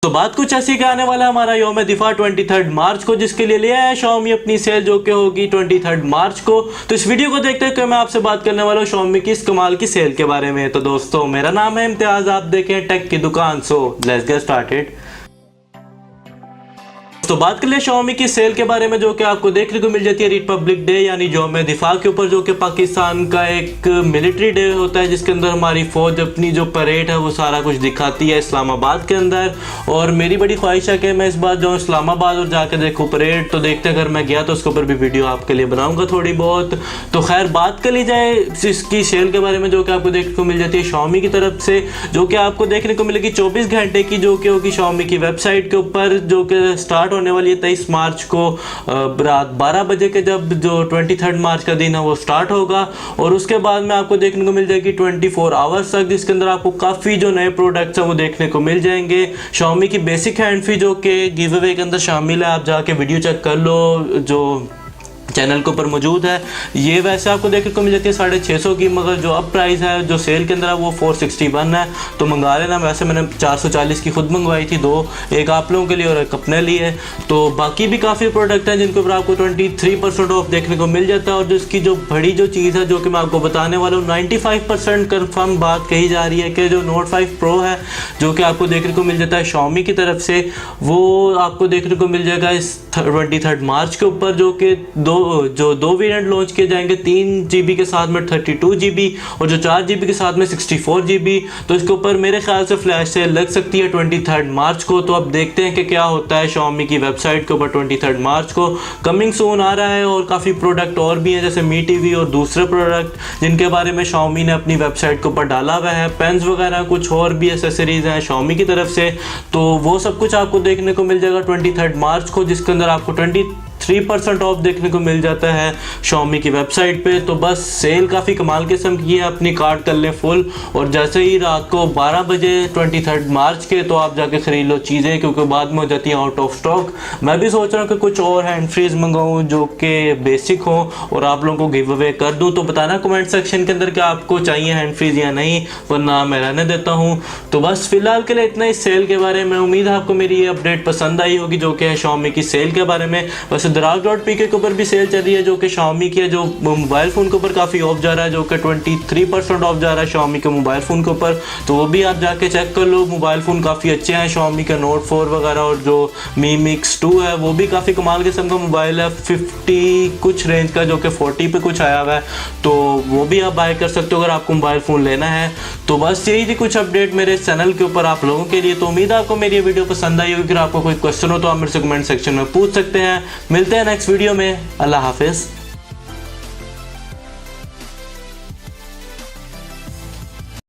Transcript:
तो बात कुछ ऐसी का आने वाला है हमारा यौम दिफा 23 मार्च को, जिसके लिए लिया है Xiaomi अपनी सेल जो कि होगी 23 मार्च को। तो इस वीडियो को देखते हुए मैं आपसे बात करने वाला हूँ Xiaomi की इस कमाल की सेल के बारे में। तो दोस्तों, मेरा नाम है इम्तियाज, आप देखें टेक की दुकान। So let's get started. तो बात कर ले Xiaomi की सेल के बारे में, जो कि आपको देखने को मिल जाती है रिपब्लिक डे यानी यौम दिफा के ऊपर, जो कि पाकिस्तान का एक मिलिट्री डे होता है, जिसके अंदर हमारी फौज अपनी जो परेड है वो सारा कुछ दिखाती है इस्लामाबाद के अंदर। और मेरी बड़ी ख्वाहिश है कि मैं इस बार जाऊँ इस्लामाबाद और जाकर देखूँ परेड। तो देखते अगर मैं गया तो उसके ऊपर भी वीडियो आपके लिए बनाऊंगा थोड़ी बहुत। तो खैर, बात कर ली जाए इसकी सेल के बारे में, जो कि आपको देखने को मिल जाती है Xiaomi की तरफ से, जो कि आपको देखने को मिलेगी 24 घंटे की, जो कि होगी Xiaomi की वेबसाइट के ऊपर, जो कि स्टार्ट होने वाली है 23 मार्च को रात 12 बजे के, जब जो 23 मार्च का दिन है वो स्टार्ट होगा। और उसके बाद में आपको देखने को मिल जाएगी 24 आवर्स तक, जिसके अंदर आपको काफ़ी जो नए प्रोडक्ट्स हैं वो देखने को मिल जाएंगे। Xiaomi की बेसिक हैंड फ्री जो कि गिव अवे के अंदर शामिल है, आप जाके वीडियो चेक कर लो जो चैनल के ऊपर मौजूद है। ये वैसे आपको देखने को मिल जाती है 650 की, मगर जो अब प्राइस है जो सेल के अंदर है वो 461 है। तो मंगा लेना। वैसे मैंने 440 की खुद मंगवाई थी, दो, एक आप लोगों के लिए और एक अपने लिए। तो बाकी भी काफ़ी प्रोडक्ट हैं जिनके ऊपर आपको 23% ऑफ देखने को मिल जाता है। और जिसकी जो बड़ी जो चीज़ है जो कि मैं आपको बताने वाला हूँ, 95% कन्फर्म बात कही जा रही है कि जो Note 5 Pro है, जो कि आपको देखने को मिल जाता है Xiaomi की तरफ से, वो आपको देखने को मिल जाएगा इस 23 मार्च के ऊपर, जो कि दो वेरिएंट लॉन्च किए जाएंगे, 3 GB के साथ में 32 GB और जो 4 GB के साथ में 64 GB। तो इसके ऊपर मेरे ख्याल से फ्लैश सेल लग सकती है 23 मार्च को। तो अब देखते हैं कि क्या होता है Xiaomi की वेबसाइट के ऊपर 23 मार्च को। कमिंग सून आ रहा है और काफ़ी प्रोडक्ट और भी हैं, जैसे मी TV और दूसरे प्रोडक्ट जिनके बारे में Xiaomi ने अपनी वेबसाइट के ऊपर डाला हुआ है। पेन्स वगैरह कुछ और भी एसेसरीज हैं Xiaomi की तरफ से। तो वो सब कुछ आपको देखने को मिल जाएगा 23 मार्च को, जिसके अंदर आपको 23% ऑफ देखने को मिल जाता है Xiaomi की वेबसाइट पे। तो बस सेल काफ़ी कमाल किस्म की है, अपनी कार्ड कर लें फुल। और जैसे ही रात को 12 बजे 23 मार्च के, तो आप जाके ख़रीद लो चीज़ें, क्योंकि बाद में हो जाती हैं आउट ऑफ स्टॉक। मैं भी सोच रहा हूँ कि कुछ और हैंड फ्रीज मंगाऊँ जो कि बेसिक हो और आप लोगों को गिव अवे कर दूँ। तो बताना कमेंट सेक्शन के अंदर कि आपको चाहिए हैंड फ्रीज या नहीं, वरना मैं रहने देता हूँ। तो बस फिलहाल के लिए इतना ही सेल के बारे में। उम्मीद है आपको मेरी ये अपडेट पसंद आई होगी, जो कि है Xiaomi की सेल के बारे में। वैसे Daraag.pk के ऊपर भी सेल चल रही है, जो कि Xiaomi की है, जो मोबाइल फ़ोन के ऊपर काफ़ी ऑफ जा रहा है, जो कि 23% ऑफ जा रहा है Xiaomi के मोबाइल फ़ोन के ऊपर। तो वो भी आप जाके चेक कर लो। मोबाइल फ़ोन काफ़ी अच्छे हैं Xiaomi के, Note 4 वगैरह, और जो Mi Mix 2 है वो भी काफ़ी कमाल किस्म का मोबाइल है, 50 कुछ रेंज का, जो कि 40 पे कुछ आया हुआ है। तो वो भी आप बाय कर सकते हो अगर आपको मोबाइल फ़ोन लेना है। तो बस यही थी कुछ अपडेट मेरे चैनल के ऊपर आप लोगों के लिए। तो उम्मीद है आपको मेरी ये वीडियो पसंद आई होगी। अगर आपको कोई क्वेश्चन हो तो आप मेरे से कमेंट सेक्शन में पूछ सकते हैं। मिलते हैं नेक्स्ट वीडियो में। अल्लाह हाफिज़।